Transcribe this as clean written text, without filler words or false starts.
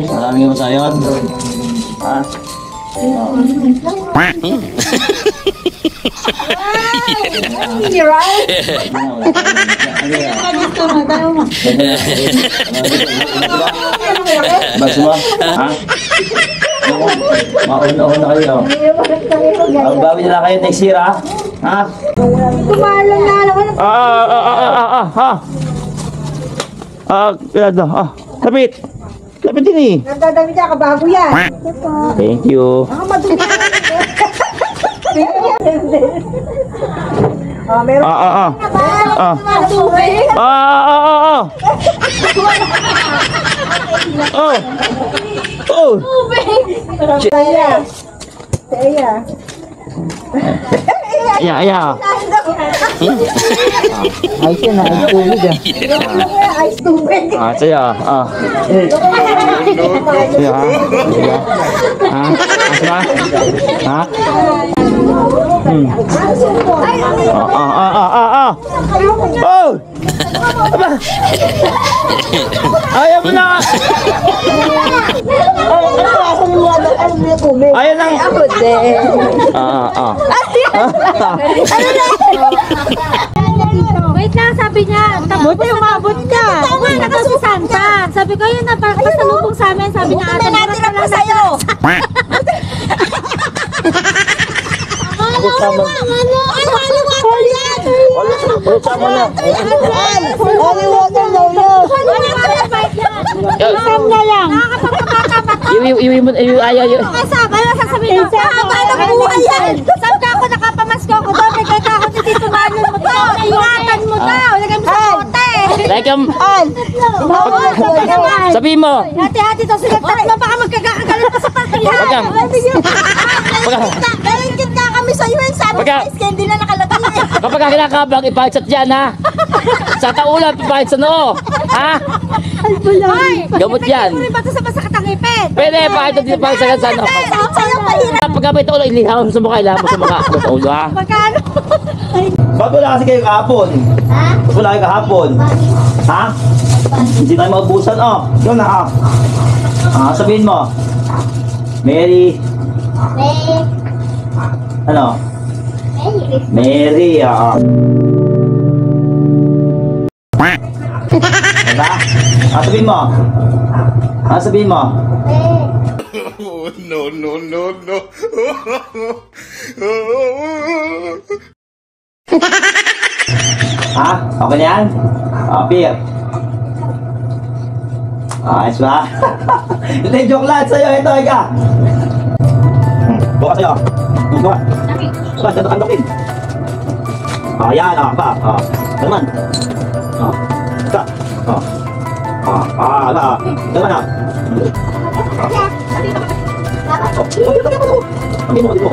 Maraming masayot. Ha? Bags mo? Ha? Mauna kayo. Magbawi na lang kayo next year, ha? Ha? Kumalang na lang. Lapit. Lapit din eh. Nagdadami ka, kabago yan. Thank you. Madumi. Meron. Yeah. Ayos yan, ayos tubig ah. Ayos tubig. Saya. Ayaw mo na. Ayaw lang. Wait lang, sabi niya. Buti umabot ka. Nakasusan pa. Sabi ko yun, pasalubong sa amin. Sabi niya, ate, natira pa sa'yo. Sabi ka ako, nakapamasko ako doon. May kaya ako dito manon mo to. Ingatan mo daw. Lagay mo sa kote. Sabihin mo. Hati-hati daw sila. Baka magkagakagalit pa sa partihan. Nalingkit nga kami sa UN. Sabi ko, hindi na nakalagay. Kapag kinakabang, ipahit dyan, ha? Sa taulan, ipahit sa noo. Ha? Gamot yan. Pwede ba ito sa masakit ang ipin? Pwede, ipahit dito, ipahit sa noo. Sa'yo mahirap. Kapag may ito ulo, ilihaw mo sa mukha, ilihaw mo sa mukha. Sa ulo, ha? Magkano? Ba't wala kasi kayo kahapon? Ha? Wala kayo kahapon? Ha? Hindi tayo maubusan, oh. Yun na, sabihin mo. Mary. Ano? Mary, Diba? Sabihin mo. Sabihin mo. Oh, no. Okay na yan? Beer. Ayos ba? Hindi, joke lang sa'yo. Ito, ika. Buka sa'yo. Buka. Buka, dito kandokin. Yan, ba? Naman. Ika. Naman, Dito mo.